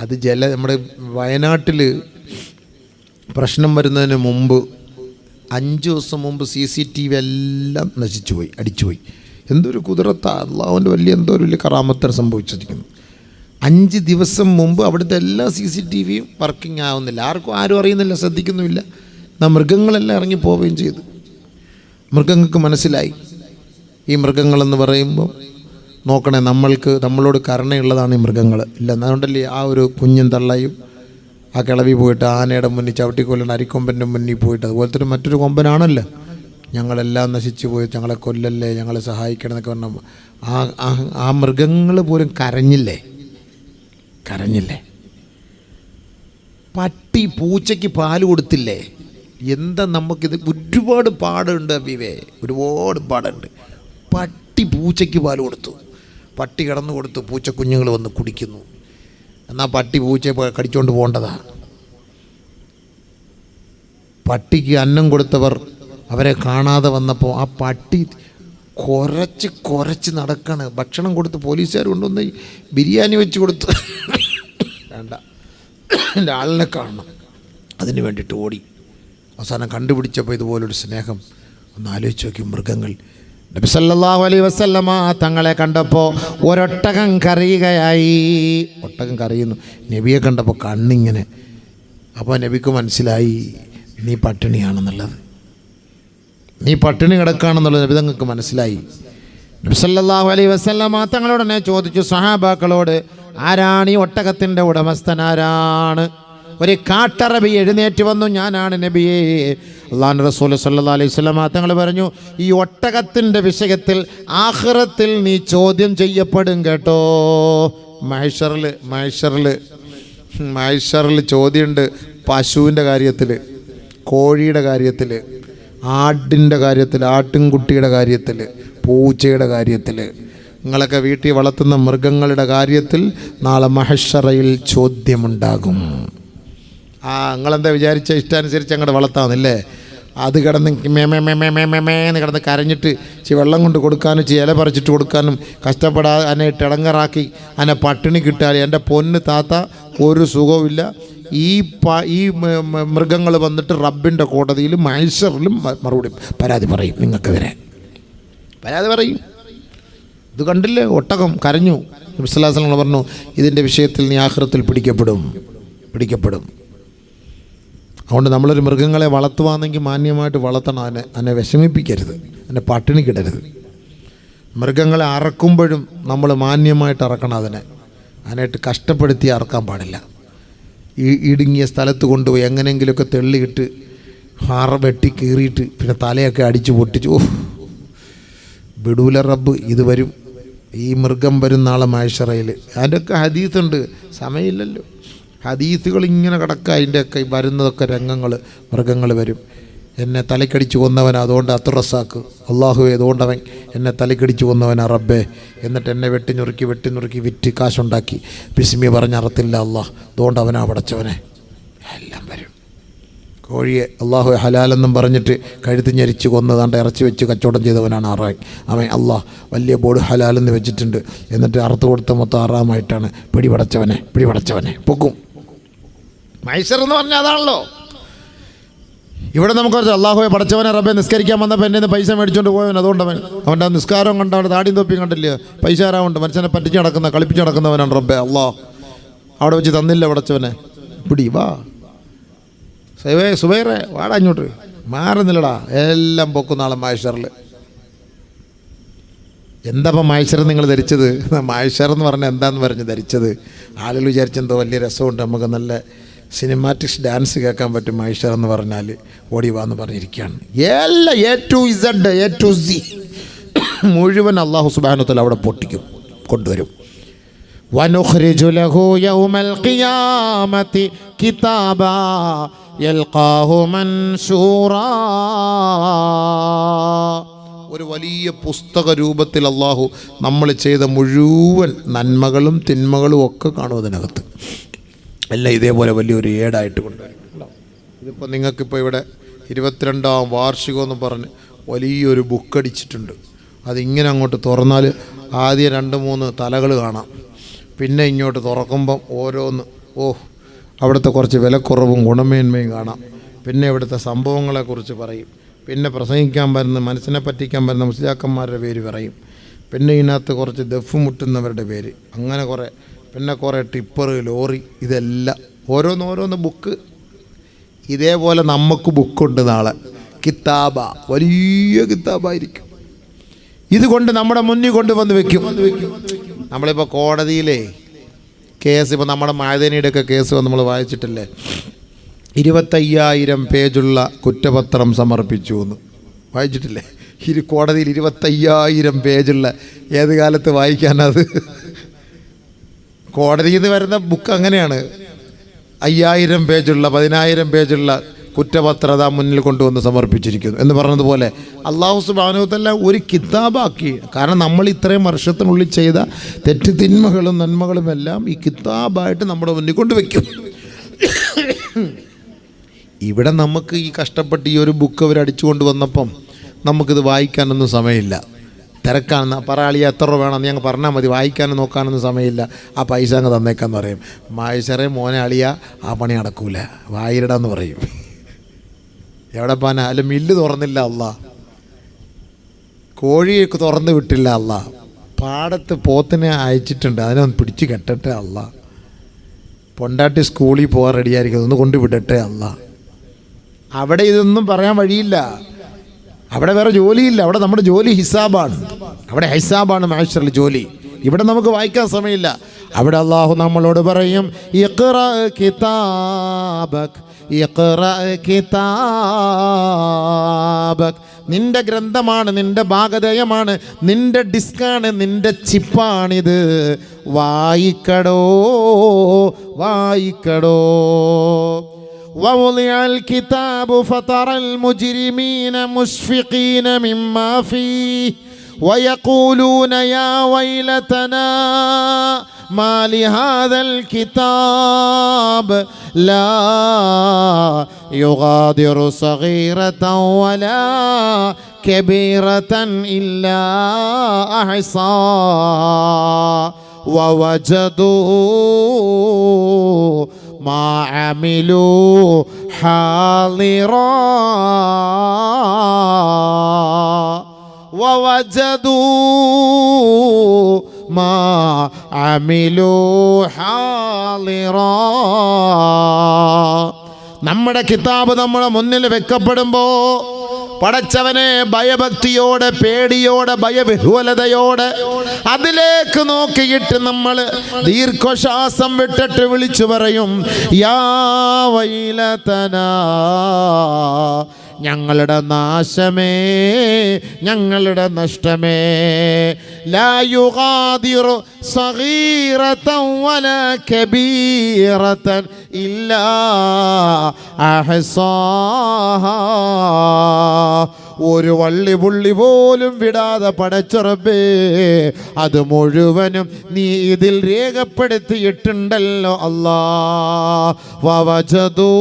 അത് നമ്മുടെ വയനാട്ടിൽ പ്രശ്നം വരുന്നതിന് മുമ്പ് 5 ദിവസം മുമ്പ് CCTV എല്ലാം നശിച്ചുപോയി, അടിച്ചുപോയി. എന്തൊരു കുതിരത്താ, അള്ളാഹുവിൻ്റെ വലിയ കറാമത്താണ് സംഭവിച്ചിരിക്കുന്നു. 5 ദിവസം മുമ്പ് അവിടുത്തെ എല്ലാ CCTVയും വർക്കിംഗ് ആവുന്നില്ല. ആരും അറിയുന്നില്ല, ശ്രദ്ധിക്കുന്നുമില്ല. മൃഗങ്ങളെല്ലാം ഇറങ്ങി പോവുകയും ചെയ്തു. മൃഗങ്ങൾക്ക് മനസ്സിലായി ഈ മൃഗങ്ങളെന്ന് പറയുമ്പോൾ നോക്കണേ, നമ്മളോട് കരുണയുള്ളതാണ് ഈ മൃഗങ്ങൾ. ഇല്ല, അതുകൊണ്ടല്ലേ ആ ഒരു കുഞ്ഞും തള്ളയും ആ കിളവി പോയിട്ട് ആനയുടെ മുന്നിൽ ചവിട്ടിക്കൊല്ലണം, അരിക്കൊമ്പൻ്റെ മുന്നിൽ പോയിട്ട്. അതുപോലത്തെ മറ്റൊരു കൊമ്പനാണല്ലോ, ഞങ്ങളെല്ലാം നശിച്ചു പോയി, ഞങ്ങളെ കൊല്ലല്ലേ, ഞങ്ങളെ സഹായിക്കണം എന്നൊക്കെ പറഞ്ഞ ആ മൃഗങ്ങൾ പോലും കരഞ്ഞില്ലേ? പട്ടി പൂച്ചയ്ക്ക് പാല് കൊടുത്തില്ലേ? എന്താ നമുക്കിത് ഒരുപാട് പാടുണ്ട് അബീവേ, ഒരുപാട് പാടുണ്ട്. പട്ടി പൂച്ചയ്ക്ക് പാല് കൊടുത്തു, പട്ടി കിടന്നു കൊടുത്തു, പൂച്ചക്കുഞ്ഞുങ്ങൾ വന്ന് കുടിക്കുന്നു. എന്നാൽ പട്ടി പൂച്ചയെ കടിച്ചുകൊണ്ട് പോകേണ്ടതാ. പട്ടിക്ക് അന്നം കൊടുത്തവർ അവരെ കാണാതെ വന്നപ്പോൾ ആ പട്ടി കുരച്ച് നടക്കാണ്. ഭക്ഷണം കൊടുത്ത് പോലീസുകാർ കൊണ്ടുവന്ന് ബിരിയാണി വെച്ച് കൊടുത്ത് വേണ്ട, എൻ്റെ ആളിനെ കാണണം, അതിന് വേണ്ടിയിട്ട് ഓടി. അവസാനം കണ്ടുപിടിച്ചപ്പോൾ ഇതുപോലൊരു സ്നേഹം. ഒന്ന് ആലോചിച്ച് നോക്കി. മൃഗങ്ങൾ. നബി സല്ലല്ലാഹു അലൈഹി വസല്ലമ തങ്ങളെ കണ്ടപ്പോൾ ഒരൊട്ടകം കരയുകയായി. ഒട്ടകം കരയുന്നു. നബിയെ കണ്ടപ്പോൾ കണ്ണിങ്ങനെ. അപ്പോൾ നബിക്ക് മനസ്സിലായി നീ പട്ടിണിയാണെന്നുള്ളത്, നീ പട്ടിണി കിടക്കുകയാണെന്നുള്ളത് നബി തങ്ങൾക്ക് മനസ്സിലായി. നബി സല്ലല്ലാഹു അലൈഹി വസല്ലമ തങ്ങളോടനെ ചോദിച്ചു സഹാബാക്കളോട്, ആരാണ് ഈ ഒട്ടകത്തിൻ്റെ ഉടമസ്ഥൻ, ആരാണ്? ഒരു കാട്ടറബി എഴുന്നേറ്റ് വന്നു, ഞാനാണ് നബിയേ. അല്ലാഹുവിൻ്റെ റസൂൽ സല്ലല്ലാഹു അലൈഹി വസല്ലമ തങ്ങൾ പറഞ്ഞു, ഈ ഒട്ടകത്തിൻ്റെ വിഷയത്തിൽ ആഖിറത്തിൽ നീ ചോദ്യം ചെയ്യപ്പെടും കേട്ടോ. മഹ്ശറിൽ ചോദ്യമുണ്ട്. പശുവിൻ്റെ കാര്യത്തിൽ, കോഴിയുടെ കാര്യത്തിൽ, ആടിൻ്റെ കാര്യത്തിൽ, ആട്ടിൻകുട്ടിയുടെ കാര്യത്തിൽ, പൂച്ചയുടെ കാര്യത്തിൽ, നിങ്ങളൊക്കെ വീട്ടിൽ വളർത്തുന്ന മൃഗങ്ങളുടെ കാര്യത്തിൽ നാളെ മഹ്ശറയിൽ ചോദ്യമുണ്ടാകും. നിങ്ങളെന്താ വിചാരിച്ച ഇഷ്ടാനുസരിച്ച് അങ്ങോട്ട് വളർത്താമെന്നില്ലേ? അത് കിടന്ന് മേമേന്ന് കിടന്ന് കരഞ്ഞിട്ട് വെള്ളം കൊണ്ട് കൊടുക്കാനും ഇല പറിച്ചിട്ട് കൊടുക്കാനും കഷ്ടപ്പെടാതെ അതിനെ ഇടങ്ങറാക്കി അതിനെ പട്ടിണി കിട്ടാൽ എൻ്റെ പൊന്ന് താത്ത ഒരു സുഖവുമില്ല. ഈ മൃഗങ്ങൾ വന്നിട്ട് റബ്ബിൻ്റെ കോടതിയിലും മഹ്ശറിലും മറുപടി പരാതി പറയും. നിങ്ങൾക്കെതിരെ പരാതി പറയും. ഇത് കണ്ടില്ലേ, ഒട്ടകം കരഞ്ഞു. നബി സല്ലല്ലാഹു അലൈഹി വസല്ലം പറഞ്ഞു, ഇതിൻ്റെ വിഷയത്തിൽ നീ ആഖിറത്തിൽ പിടിക്കപ്പെടും. അതുകൊണ്ട് നമ്മളൊരു മൃഗങ്ങളെ വളർത്തുവാണെങ്കിൽ മാന്യമായിട്ട് വളർത്തണം. അതിനെ വിഷമിപ്പിക്കരുത്, അതിനെ പട്ടിണി കിടരുത്. മൃഗങ്ങളെ അറക്കുമ്പോഴും നമ്മൾ മാന്യമായിട്ട് അറക്കണം. അതിനായിട്ട് കഷ്ടപ്പെടുത്തി അറക്കാൻ പാടില്ല. ഇടുങ്ങിയ സ്ഥലത്ത് കൊണ്ടുപോയി എങ്ങനെയെങ്കിലുമൊക്കെ തെള്ളിയിട്ട് വെട്ടി കീറിയിട്ട് പിന്നെ തലയൊക്കെ അടിച്ച് പൊട്ടിച്ചു വിടൂല റബ്ബ്. ഇത് വരും, ഈ മൃഗം വരും നാളെ മഹ്ശറയിൽ. അതിൻ്റെയൊക്കെ ഹദീസുണ്ട്, സമയമില്ലല്ലോ. ഹദീസുകൾ ഇങ്ങനെ കിടക്കുക. അതിൻ്റെയൊക്കെ വരുന്നതൊക്കെ രംഗങ്ങൾ. മൃഗങ്ങൾ വരും. എന്നെ തലക്കടിച്ച് കൊന്നവൻ, അതുകൊണ്ട് അത്തുറസാക്ക് അള്ളാഹുവേ, അതുകൊണ്ട് അവൻ എന്നെ തലക്കടിച്ച് കൊന്നവനാ റബ്ബേ. എന്നിട്ട് എന്നെ വെട്ടി നുറുക്കി വിറ്റ് കാശുണ്ടാക്കി ബിസ്മി പറഞ്ഞറത്തില്ല അള്ളാഹ്, അതുകൊണ്ട് അവനാ പടച്ചവനെ. എല്ലാം വരും. കോഴിയെ അള്ളാഹു ഹലാലെന്നും പറഞ്ഞിട്ട് കഴുത്ത് ഞെരിച്ച് കൊന്നതാണ്ട് ഇറച്ചി വെച്ച് കച്ചവടം ചെയ്തവനാണ് അവൻ. അള്ളാഹ് വലിയ ബോർഡ് ഹലാലെന്ന് വെച്ചിട്ടുണ്ട്. എന്നിട്ട് അറുത്ത് കൊടുത്ത മൊത്തം ആറാമായിട്ടാണ് പിടിപടച്ചവനെ പൊക്കും. മഹ്ശർ എന്ന് പറഞ്ഞാൽ അതാണല്ലോ. ഇവിടെ നമുക്ക് അള്ളാഹുവെ പടച്ചവനെ റബ്ബെ നിസ്കരിക്കാൻ വന്നപ്പോൾ എൻ്റെ നിന്ന് പൈസ മേടിച്ചുകൊണ്ട് പോയവൻ, അതുകൊണ്ട് അവൻ്റെ ആ നിസ്കാരം കണ്ട് അവൻ്റെ താടിയും തൊപ്പിയും കണ്ടില്ല, പൈസ ആരാവുണ്ട് മനുഷ്യനെ പറ്റിച്ച് നടക്കുന്ന കളിപ്പിച്ച് നടക്കുന്നവനാണ് റബ്ബെ. അള്ളാഹ് അവിടെ വെച്ച് തന്നില്ല പടച്ചവനെ. പിടി വാ സുബൈറെ, വാടാ ഇങ്ങോട്ട്, മാറുന്നില്ലടാ. എല്ലാം പൊക്കുന്ന ആളെ മഹ്ശറിൽ. എന്താപ്പം മഹ്ശർ നിങ്ങൾ ധരിച്ചത്? മഹ്ശർ എന്ന് പറഞ്ഞാൽ എന്താണെന്ന് പറഞ്ഞ് ധരിച്ചത്? ആളുകൾ വിചാരിച്ചെന്തോ വലിയ രസമുണ്ട്, നമുക്ക് നല്ല സിനിമാറ്റിക്സ് ഡാൻസ് കേൾക്കാൻ പറ്റും മഹ്ശർ എന്ന് പറഞ്ഞാൽ. ഓടി വാന്ന് പറഞ്ഞിരിക്കുകയാണ്. എല്ലാം A to Z മുഴുവൻ അല്ലാഹു സുബ്ഹാനഹു വ തആല അവിടെ പൊട്ടിക്കും, കൊണ്ടുവരും. വനുഖ്രിജു ലഹു യൗമൽ ഖിയാമത്തി കിതാബാ യൽഖാഹു മൻശൂറാ. ഒരു വലിയ പുസ്തക രൂപത്തിൽ അല്ലാഹു നമ്മൾ ചെയ്ത മുഴുവൻ നന്മകളും തിന്മകളും ഒക്കെ കാണും അതിനകത്ത്. എല്ലാം ഇതേപോലെ വലിയൊരു ഏടായിട്ട് കൊണ്ടുവരും. ഇതിപ്പോൾ നിങ്ങൾക്കിപ്പോൾ ഇവിടെ 22ാം വാർഷികമെന്ന് പറഞ്ഞ് വലിയൊരു ബുക്കടിച്ചിട്ടുണ്ട്. അതിങ്ങനെ അങ്ങോട്ട് തുറന്നാൽ ആദ്യം 2-3 തലകൾ കാണാം. പിന്നെ ഇങ്ങോട്ട് തുറക്കുമ്പം ഓരോന്ന് അവിടുത്തെ കുറച്ച് വിലക്കുറവും ഗുണമേന്മയും കാണാം. പിന്നെ ഇവിടുത്തെ സംഭവങ്ങളെക്കുറിച്ച് പറയും. പിന്നെ പ്രസംഗിക്കാൻ വരുന്ന മനസ്സിനെ പറ്റിക്കാൻ വരുന്ന മുസ്ലിയാക്കന്മാരുടെ പേര് പറയും. പിന്നെ ഇതിനകത്ത് കുറച്ച് ദഫ് മുട്ടുന്നവരുടെ പേര്, അങ്ങനെ കുറേ, പിന്നെ കുറേ ടിപ്പർ, ലോറി, ഇതെല്ലാം ഓരോന്നോരോന്ന് ബുക്ക്. ഇതേപോലെ നമുക്ക് ബുക്കുണ്ട് നാളെ, കിതാബ, വലിയ കിതാബായിരിക്കും. ഇതുകൊണ്ട് നമ്മുടെ മുന്നിൽ കൊണ്ടുവന്ന് വെക്കും. നമ്മളിപ്പോൾ കോടതിയിലെ കേസ്, ഇപ്പോൾ നമ്മുടെ മായതനിയുടെയൊക്കെ കേസ് നമ്മൾ വായിച്ചിട്ടില്ലേ, 25,000 പേജുള്ള കുറ്റപത്രം സമർപ്പിച്ചു എന്ന് വായിച്ചിട്ടില്ലേ? കോടതിയിൽ 25,000 പേജുള്ള, ഏത് കാലത്ത് വായിക്കാനത്? കോടതിയിൽ നിന്ന് വരുന്ന ബുക്ക് അങ്ങനെയാണ്. 5,000 പേജുള്ള 10,000 പേജുള്ള കുറ്റപത്രത മുന്നിൽ കൊണ്ടുവന്ന് സമർപ്പിച്ചിരിക്കുന്നു എന്ന് പറഞ്ഞതുപോലെ അല്ലാഹു സുബ്ഹാനഹു വ തആല ഒരു കിതാബാക്കി. കാരണം നമ്മൾ ഇത്രയും വർഷത്തിനുള്ളിൽ ചെയ്ത തെറ്റ് തിന്മകളും നന്മകളും എല്ലാം ഈ കിതാബായിട്ട് നമ്മുടെ മുന്നിൽ കൊണ്ടുവയ്ക്കും. ഇവിടെ നമുക്ക് ഈ കഷ്ടപ്പെട്ട് ഈ ഒരു ബുക്ക് അവർ അടിച്ചു കൊണ്ടുവന്നപ്പം നമുക്കിത് വായിക്കാനൊന്നും സമയമില്ല, തിരക്കാണെന്ന്. പറയാളി എത്ര രൂപ വേണമെന്ന് ഞങ്ങൾ പറഞ്ഞാൽ മതി, വായിക്കാനും നോക്കാനൊന്നും സമയമില്ല, ആ പൈസ അങ്ങ് തന്നേക്കാന്ന് പറയും. മായസറെ മോനെ അളിയ, ആ പണി നടക്കൂല, വായിരടാന്ന് പറയും. എവിടെ പോകാൻ? അല്ല, മില്ല് തുറന്നില്ല അല്ല, കോഴിയെ തുറന്ന് വിട്ടില്ല അല്ല, പാടത്ത് പോത്തിനെ അയച്ചിട്ടുണ്ട്, അതിനൊന്ന് പിടിച്ച് കെട്ടട്ടെ അല്ല, പൊണ്ടാട്ടി സ്കൂളിൽ പോകാൻ റെഡിയായിരിക്കും, ഒന്ന് കൊണ്ടുവിടട്ടെ അല്ല. അവിടെ ഇതൊന്നും പറയാൻ വഴിയില്ല. അവിടെ വേറെ ജോലിയില്ല. അവിടെ നമ്മുടെ ജോലി ഹിസാബാണ്. അവിടെ ഹിസാബാണ് മാഷറിൽ ജോലി. ഇവിടെ നമുക്ക് വായിക്കാൻ സമയമില്ല. അവിടെ അള്ളാഹു നമ്മളോട് പറയും, ഇഖ്റ കിതാബക്, ഇഖ്റ കിതാബക്. നിന്റെ ഗ്രന്ഥമാണ്, നിന്റെ ഭാഗധേയമാണ്, നിന്റെ ഡിസ്കാണ്, നിന്റെ ചിപ്പാണിത്, വായിക്കടോ വായിക്കടോ. ووضع الكتاب فترى المجرمين مشفقين مما فيه ويقولون يا ويلتنا ما لهذا الكتاب لا يغادر صغيرة ولا كبيرة إلا أحصاها ووجدوا ما عملوا حاضرا ووجدوا ما عملوا حاضرا. നമ്മുടെ കിതാബ് നമ്മുടെ മുന്നിൽ വെക്കപ്പെടുമ്പോൾ പടച്ചവനെ ഭയഭക്തിയോടെ, പേടിയോടെ, ഭയവിഹ്വലതയോടെ അതിലേക്ക് നോക്കിയിട്ട് നമ്മൾ ദീർഘശ്വാസം വിട്ടിട്ട് വിളിച്ചു പറയും, യാ വൈലതനാ, ഞങ്ങളുടെ നാശമേ, ഞങ്ങളുടെ നഷ്ടമേ. ലാ യുഗാദിറു സഗീറതൻ വലാ കബീറതൻ ഇല്ലാ അഹ്സാഹാ. ഒരു വള്ളി പുള്ളി പോലും വിടാതെ പടച്ചുറപ്പേ, അത് മുഴുവനും നീ ഇതിൽ രേഖപ്പെടുത്തിയിട്ടുണ്ടല്ലോ അല്ലാ. വവജദൂ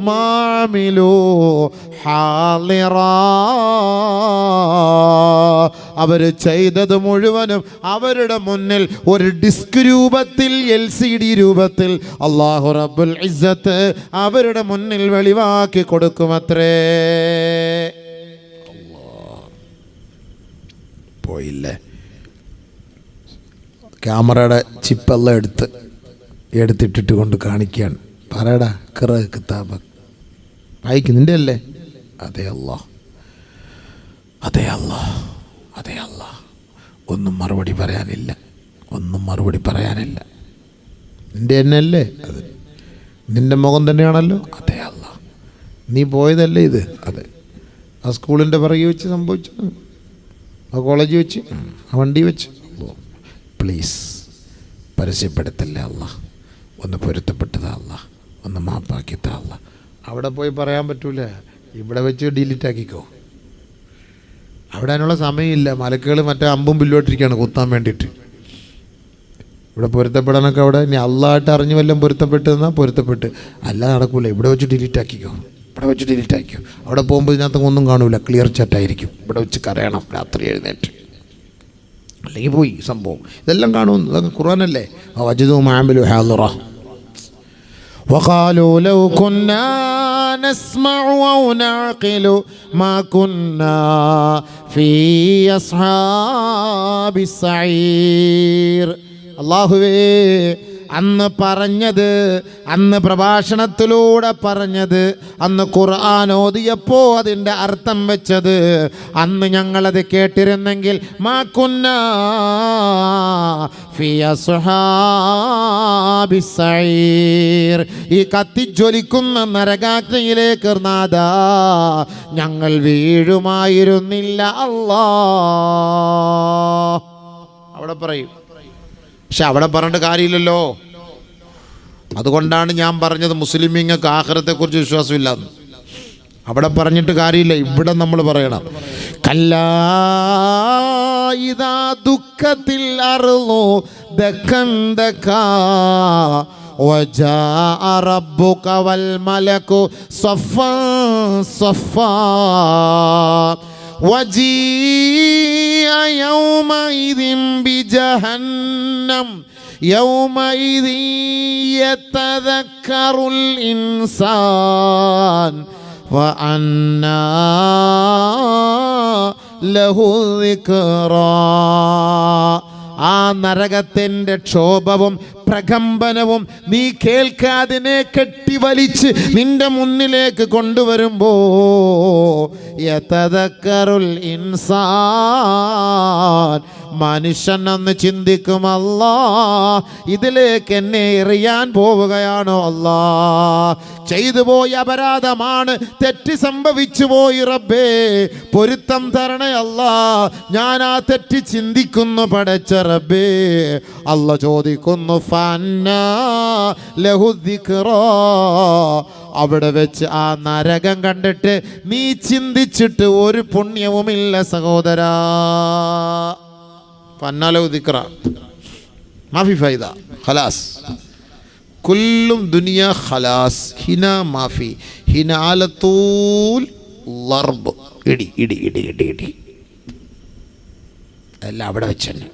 മാമിലൂ ഹാളിറാ. അവർ ചെയ്തത് മുഴുവനും അവരുടെ മുന്നിൽ ഒരു ഡിസ്ക് രൂപത്തിൽ, LCD രൂപത്തിൽ അല്ലാഹു റബ്ബുൽ ഇസ്സത്ത് അവരുടെ മുന്നിൽ വെളിവാക്കി കൊടുക്കുമത്രേ. പോയില്ലേ? ക്യാമറയുടെ ചിപ്പെല്ലാം എടുത്തിട്ടിട്ട് കൊണ്ട് കാണിക്കുകയാണ്. പറയടാ, ഖിറ കിതാബ് വായിക്കുന്നിൻ്റെ അല്ലേ? അതെ അല്ലാഹ്, അതെ അല്ലാഹ്, അതെ അല്ലാഹ്. ഒന്നും മറുപടി പറയാനില്ല, ഒന്നും മറുപടി പറയാനില്ല. നിൻ്റെ തന്നെയല്ലേ അത്? നിൻ്റെ മുഖം തന്നെയാണല്ലോ. അതെ അല്ലാഹ്. നീ പോയതല്ലേ ഇത്? അതെ. ആ സ്കൂളിൻ്റെ പിറകെ വെച്ച് സംഭവിച്ചു, ആ കോളേജിൽ വെച്ച്, ആ വണ്ടി വെച്ച്. പ്ലീസ് പരസ്യപ്പെടുത്തല്ലേ അല്ലാഹ്. ഒന്ന് പൊരുത്തപ്പെട്ടതാ അല്ലാഹ്, ഒന്ന് മാപ്പാക്കിത്താ അല്ലാഹ്. അവിടെ പോയി പറയാൻ പറ്റൂല, ഇവിടെ വെച്ച് ഡിലീറ്റ് ആക്കിക്കോ. അവിടെ അതിനുള്ള സമയമില്ല. മലക്കുകൾ മറ്റേ അമ്പും ബില്ലോട്ടിരിക്കുകയാണ് കുത്താൻ വേണ്ടിയിട്ട്. ഇവിടെ പൊരുത്തപ്പെടാനൊക്കെ അവിടെ ഇനി അള്ളാഹായിട്ട് അറിഞ്ഞു വല്ലതും പൊരുത്തപ്പെട്ടെന്നാൽ പൊരുത്തപ്പെട്ട്, അല്ലാതെ നടക്കൂല. ഇവിടെ വെച്ച് ഡിലീറ്റ് ആക്കിക്കോ, ഇവിടെ വെച്ച് ഡിലീറ്റ് ആക്കിക്കോ. അവിടെ പോകുമ്പോൾ ഇതിനകത്ത് ഒന്നും കാണൂല, ക്ലിയർ ചാറ്റായിരിക്കും. ഇവിടെ വെച്ച് കരയണം രാത്രി എഴുന്നേറ്റ്, അല്ലെങ്കിൽ പോയി സംഭവം. ഇതെല്ലാം കാണുമെന്ന്, അതൊക്കെ ഖുർആനല്ലേ. വജദൂ മാഅമിലു ഹാളിറ. وقالوا لو كنا نسمع أو نعقل ما كنا في أصحاب السعير. അല്ലാഹുവേ, അന്ന് പറഞ്ഞത്, അന്ന് പ്രഭാഷണത്തിലൂടെ പറഞ്ഞത്, അന്ന് ഖുർആൻ ഓതിയപ്പോൾ അതിൻ്റെ അർത്ഥം വെച്ചത്, അന്ന് ഞങ്ങളത് കേട്ടിരുന്നെങ്കിൽ മാ കുന്നാ ഫീ അസ്ഹാബിസ് സഈർ, ഈ കത്തിജ്വലിക്കുന്ന നരകാഗ്നിയിലേക്ക് നാദാ ഞങ്ങൾ വീഴുമായിരുന്നില്ല. അല്ലാഹ് അവിടെ പറയും. പക്ഷെ അവിടെ പറഞ്ഞിട്ട് കാര്യമില്ലല്ലോ. അതുകൊണ്ടാണ് ഞാൻ പറഞ്ഞത് മുസ്ലിമീങ്ങൾക്ക് ആഖിറത്തെക്കുറിച്ച് വിശ്വാസമില്ല. അവിടെ പറഞ്ഞിട്ട് കാര്യമില്ല, ഇവിടെ നമ്മൾ പറയണം. കല്ലാ ഇദാ ദുഃഖത്തിൽ അർളു ദക്കൻ ദക്കാ വജാഅ റബ്ബുക വൽ മലകു സഫൻ സഫാ وجيء يومئذ بجهنم يومئذ يتذكر الإنسان وأنى له الذكرى. ആ നരകത്തിൻ്റെ ക്ഷോഭവും പ്രകമ്പനവും നീ കേൾക്കാതിനെ കെട്ടിവലിച്ച് നിന്റെ മുന്നിലേക്ക് കൊണ്ടുവരുമ്പോ യതദക്കറുൽ ഇൻസാൻ, മനുഷ്യനൊന്ന് ചിന്തിക്കും, അല്ലാ ഇതിലേക്ക് എന്നെ എറിയാൻ പോവുകയാണോ? അല്ലാ ചെയ്തു പോയ അപരാധമാണ്, തെറ്റ് സംഭവിച്ചു പോയി റബ്ബേ, പൊരുത്തം തരണേ അല്ലാ. ഞാൻ ആ തെറ്റ് ചിന്തിക്കുന്നു പടച്ച റബ്ബേ. അല്ലാ ചോദിക്കുന്നു ഫന്നാ ലഹു ദിക്റാ. അവിടെ വെച്ച് ആ നരകം കണ്ടിട്ട് നീ ചിന്തിച്ചിട്ട് ഒരു പുണ്യവുമില്ല സഹോദരാ. ഫന്നാ ലഹു ദിക്റാ മാഫി ഫൈദ ഖലാസ് കുല്ലും ദുനിയ ഖലാസ് ഹിന മാഫി ഹിന ആലത്തൂൽ ലർബ്, ഇടി ഇടി ഇടി ഇടി ഇടി എല്ലാം അവിടെ വെച്ച് തന്നെ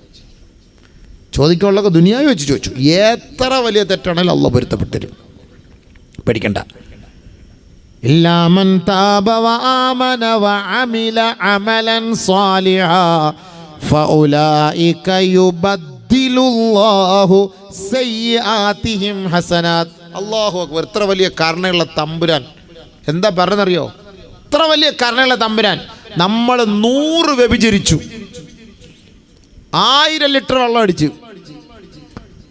ചോദിക്കാനുള്ളതൊക്കെ ദുനിയാവി വെച്ച് ചോദിച്ചു. എത്ര വലിയ തെറ്റാണെങ്കിലും അള്ളാഹ് പൊരുത്തപ്പെട്ടരും, പേടിക്കണ്ട. ഇല്ലാ മൻ താബ വആമന വഅമില അമലൻ സാലിഹാ ഫഉലൈക യുബദ്ദിലുല്ലാഹു സയ്യിആതിഹിം ഹസനാത്ത്. അല്ലാഹു അക്ബർ. എത്ര വലിയ കരുണയുള്ള തമ്പുരാൻ. എന്താ പറഞ്ഞറിയോ? എത്ര വലിയ കരുണയുള്ള തമ്പുരാൻ. നമ്മൾ 100 വ്യഭിചരിച്ചു, 1000 ലിറ്റർ വെള്ളം അടിച്ചു,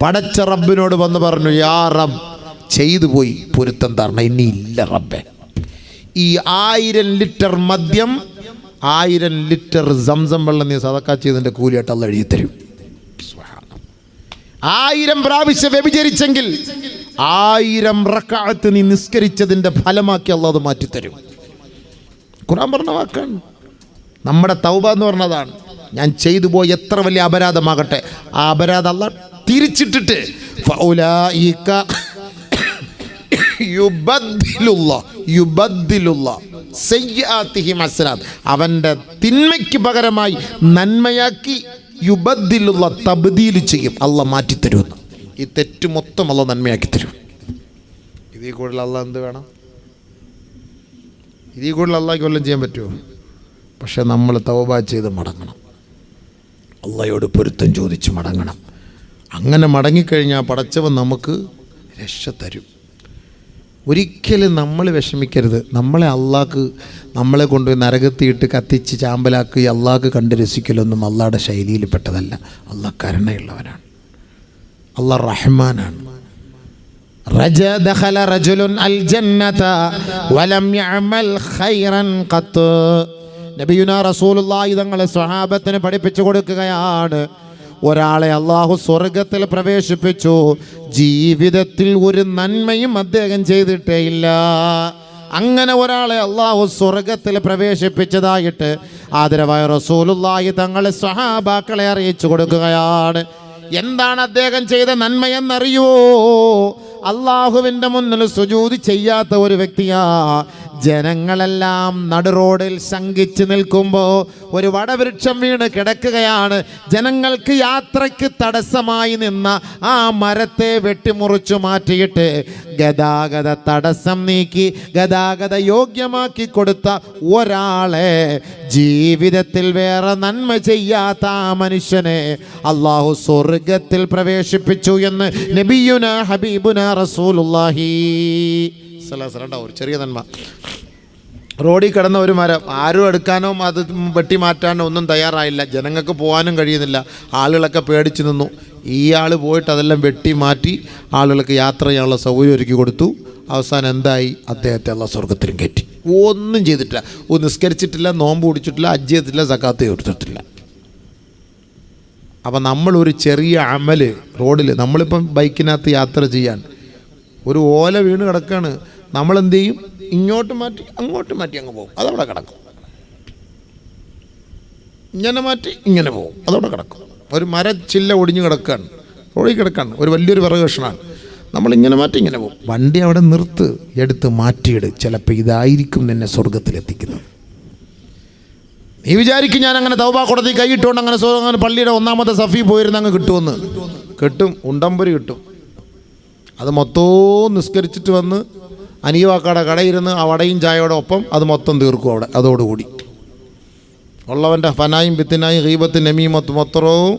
പടച്ച റബ്ബിനോട് വന്ന് പറഞ്ഞു, യാ റബ്ബ് ചെയ്തു പോയി, പൊരുത്തം തരണം, ഇനി ഇല്ല റബ്ബേ. ഈ 1000 ലിറ്റർ മദ്യം, 1000 ലിറ്റർ സംസം വെള്ളം നീ സദക്ക ചെയ്തതിൻ്റെ കൂലിയായിട്ട് അള്ളാഹ് എഴുതി തരും. 1000 പ്രാവശ്യം വ്യഭിചരിച്ചെങ്കിൽ 1000 റക്അത്ത് നീ നിസ്കരിച്ചതിൻ്റെ ഫലമാക്കി അള്ളാഹ് അത് മാറ്റിത്തരും. ഖുർആൻ പറഞ്ഞ വാക്കാണ്. നമ്മുടെ തൗബ എന്ന് പറഞ്ഞതാണ്. ഞാൻ ചെയ്തു പോയ എത്ര വലിയ അപരാധമാകട്ടെ, ആ അപരാധം അള്ളാഹ് തിരിച്ചിട്ടിട്ട് ഫൗലായിക സയ്യിആതിഹിം ഹസനാത്ത്, അവൻ്റെ തിന്മയ്ക്ക് പകരമായി നന്മയാക്കി യുബദ്ദിലുള്ള തബ്ദീൽ ചെയ്യും, അള്ളാഹ് മാറ്റിത്തരുമെന്ന്. ഈ തെറ്റ് മൊത്തം അള്ളാഹ് നന്മയാക്കി തരും. ഇതിൽ കൂടുതൽ അള്ളാഹ് എന്ത് വേണം? ഇതിൽ കൂടുതൽ അള്ളാഹ്ക്ക് വല്ലതും ചെയ്യാൻ പറ്റുമോ? പക്ഷെ നമ്മൾ തൗബ ചെയ്ത് മടങ്ങണം, അള്ളാഹയോട് പൊരുത്തം ചോദിച്ച് മടങ്ങണം. അങ്ങനെ മടങ്ങിക്കഴിഞ്ഞാൽ പടച്ചവൻ നമുക്ക് രക്ഷ തരും. ഒരിക്കലും നമ്മൾ വിഷമിക്കരുത്. നമ്മളെ അള്ളാഹ്ക്ക് നമ്മളെ കൊണ്ടുപോയി നരകത്തിയിട്ട് കത്തിച്ച് ചാമ്പലാക്കി അള്ളാഹ്ക്ക് കണ്ട് രസിക്കലൊന്നും അള്ളാഹുടെ ശൈലിയിൽപ്പെട്ടതല്ല. അള്ളാഹ് കരുണയുള്ളവനാണ്, അള്ളാഹ് റഹ്മാനാണ്. ദഖല റജുലുൻ അൽ ജന്നത വലം യഅമൽ ഖൈറൻ ഖത്ത്. നബിയുനാ റസൂലുള്ളാഹി തങ്ങളെ സ്വഹാബത്തിന് പഠിപ്പിച്ചു കൊടുക്കുകയാണ്. ഒരാളെ അള്ളാഹു സ്വർഗത്തിൽ പ്രവേശിപ്പിച്ചു, ജീവിതത്തിൽ ഒരു നന്മയും അദ്ദേഹം ചെയ്തിട്ടേ ഇല്ല. അങ്ങനെ ഒരാളെ അള്ളാഹു സ്വർഗത്തിൽ പ്രവേശിപ്പിച്ചതായിട്ട് ആദരവായ റസൂലുള്ളാഹി തങ്ങളെ സ്വഹാബാക്കളെ അറിയിച്ചു കൊടുക്കുകയാണ്. എന്താണ് അദ്ദേഹം ചെയ്ത നന്മയെന്നറിയുവോ? അള്ളാഹുവിൻ്റെ മുന്നിൽ സുജൂദ് ചെയ്യാത്ത ഒരു വ്യക്തിയാ, ജനങ്ങളെല്ലാം നടുറോഡിൽ ശങ്കിച്ച് നിൽക്കുമ്പോൾ ഒരു വടവൃക്ഷം വീണ് കിടക്കുകയാണ്. ജനങ്ങൾക്ക് യാത്രയ്ക്ക് തടസ്സമായി നിന്ന ആ മരത്തെ വെട്ടിമുറിച്ചു മാറ്റിയിട്ട് ഗതാഗത തടസ്സം നീക്കി ഗതാഗത യോഗ്യമാക്കി കൊടുത്ത ഒരാളെ, ജീവിതത്തിൽ വേറെ നന്മ ചെയ്യാത്ത ആ മനുഷ്യനെ അള്ളാഹു സ്വർഗത്തിൽ പ്രവേശിപ്പിച്ചു എന്ന് നബിയുന ഹബീബുന റസൂലുള്ളാഹി സ്വല്ലല്ലാഹു അലൈഹി വസല്ലം. ഒരു ചെറിയ നന്മ, റോഡിൽ കിടന്ന ഒരു മരം ആരും എടുക്കാനോ അത് വെട്ടി മാറ്റാനോ ഒന്നും തയ്യാറായില്ല. ജനങ്ങൾക്ക് പോകാനും കഴിയുന്നില്ല. ആളുകളൊക്കെ പേടിച്ച് നിന്നു. ഇയാൾ പോയിട്ട് അതെല്ലാം വെട്ടി മാറ്റി ആളുകൾക്ക് യാത്ര ചെയ്യാനുള്ള സൗകര്യം ഒരുക്കി കൊടുത്തു. അവസാനം എന്തായി? അദ്ദേഹത്തെ അല്ലാഹു സ്വർഗത്തിലും കയറ്റി. ഒന്നും ചെയ്തിട്ടില്ല, നിസ്കരിച്ചിട്ടില്ല, നോമ്പ് പിടിച്ചിട്ടില്ല, ഹജ്ജ് ചെയ്തിട്ടില്ല, സക്കാത്ത് കൊടുത്തിട്ടില്ല. അപ്പം നമ്മളൊരു ചെറിയ അമല് റോഡിൽ, നമ്മളിപ്പം ബൈക്കിനകത്ത് യാത്ര ചെയ്യാൻ ഒരു ഓല വീണ് കിടക്കുകയാണ്, നമ്മളെന്ത് ചെയ്യും? ഇങ്ങോട്ട് മാറ്റി അങ്ങോട്ട് മാറ്റി അങ്ങ് പോകും, അതവിടെ കിടക്കും. ഇങ്ങനെ മാറ്റി ഇങ്ങനെ പോകും, അതവിടെ കിടക്കും. ഒരു മരച്ചില്ല ഒടിഞ്ഞ് കിടക്കുകയാണ്, റോഡിൽ കിടക്കുകയാണ്, ഒരു വലിയൊരു വിറക് കഷ്ണമാണ്, നമ്മളിങ്ങനെ മാറ്റി ഇങ്ങനെ പോകും. വണ്ടി അവിടെ നിർത്ത്, എടുത്ത് മാറ്റിയിട്. ചിലപ്പോൾ ഇതായിരിക്കും നിന്നെ സ്വർഗത്തിലെത്തിക്കുന്നത്. നീ വിചാരിക്കും ഞാൻ അങ്ങനെ തൗബ കൊടുത്തി കൈയിട്ടുകൊണ്ട് അങ്ങനെ പള്ളിയുടെ ഒന്നാമത്തെ സഫി പോയിരുന്ന അങ്ങ് കിട്ടുമെന്ന്. കിട്ടും, ഉണ്ടമ്പര് കിട്ടും. അത് മൊത്തവും നിസ്കരിച്ചിട്ട് വന്ന് അനിയവാക്കയുടെ കടയിരുന്ന് ആ വടയും ചായയോടെ ഒപ്പം അത് മൊത്തം തീർക്കും അവിടെ. അതോടുകൂടി ഉള്ളവൻ്റെ ഫനായും ബിത്തിനായും ഗീബത്തും നമീമത്തും മൊത്തവും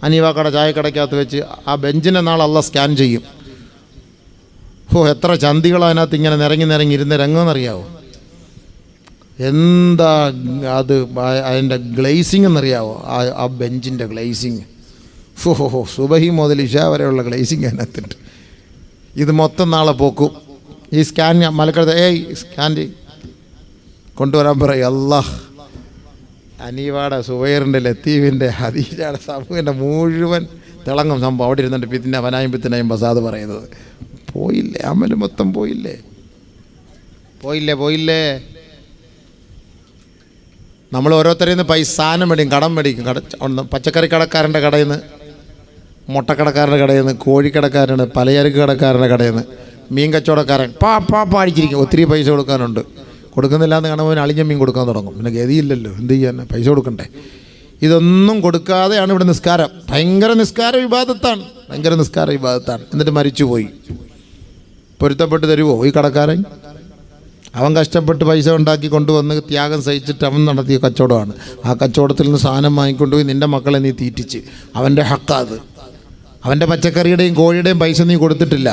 അനിയവാക്കയുടെ ചായക്കടയ്ക്കകത്ത് വെച്ച് ആ ബെഞ്ചിനെ നാളെ അള്ളാഹ് സ്കാൻ ചെയ്യും. എത്ര ചന്തികൾ അതിനകത്ത് ഇങ്ങനെ നിരങ്ങി ഇരുന്ന് രംഗമെന്നറിയാവോ? എന്താ അത് അതിൻ്റെ ഗ്ലേസിങ് എന്നറിയാവോ? ആ ബെഞ്ചിൻ്റെ ഗ്ലേസിങ്. സുബഹി മുതൽ ഇഷ വരെയുള്ള ഗ്ലേസിങ് അതിനകത്തുണ്ട്. ഇത് മൊത്തം നാളെ പോക്കും. ഈ സ്കാൻ മലക്കടത്ത് സ്കാൻ കൊണ്ടുവരാൻ പറയും. അല്ലാഹ് അനീവാടെ സുബൈറിൻ്റെ ലത്തീഫിൻ്റെ ഹദീജയുടെ സമൂഹിൻ്റെ മുഴുവൻ തിളങ്ങും സംഭവം അവിടെ ഇരുന്നിട്ട് പിത്തിനായും ബസാദ് പറയുന്നത്. പോയില്ലേ? അമല് മൊത്തം പോയില്ലേ? നമ്മൾ ഓരോരുത്തരിൽ നിന്ന് സാധനം മേടിക്കും, കടം മേടിക്കും. പച്ചക്കറി കടക്കാരൻ്റെ കടയിൽ നിന്ന്, മുട്ടക്കടക്കാരൻ്റെ കടയിൽ നിന്ന്, കോഴിക്കടക്കാരൻ്റെ, പലചരക്ക് കടക്കാരൻ്റെ കടയിൽ നിന്ന്, മീൻ കച്ചവടക്കാരൻ അടിച്ചിരിക്കും. ഒത്തിരി പൈസ കൊടുക്കാനുണ്ട്. കൊടുക്കുന്നില്ല എന്ന് കാണുമ്പോൾ അളിഞ്ഞ മീൻ കൊടുക്കാൻ തുടങ്ങും. പിന്നെ ഗതിയില്ലല്ലോ, എന്ത് ചെയ്യാൻ? പൈസ കൊടുക്കണ്ടേ? ഇതൊന്നും കൊടുക്കാതെയാണ് ഇവിടെ നിസ്കാരം. ഭയങ്കര നിസ്കാര വിവാദത്താണ്. എന്നിട്ട് മരിച്ചുപോയി. പൊരുത്തപ്പെട്ട് തരുമോ ഈ കടക്കാരൻ? അവൻ കഷ്ടപ്പെട്ട് പൈസ ഉണ്ടാക്കി കൊണ്ടുവന്ന് ത്യാഗം സഹിച്ചിട്ട് അവൻ നടത്തിയ കച്ചവടമാണ്. ആ കച്ചവടത്തിൽ നിന്ന് സാധനം വാങ്ങിക്കൊണ്ടുപോയി നിൻ്റെ മക്കളെ നീ തീറ്റിച്ച്, അവൻ്റെ ഹക്കാത്. അവൻ്റെ പച്ചക്കറിയുടെയും കോഴിയുടെയും പൈസ നീ കൊടുത്തിട്ടില്ല.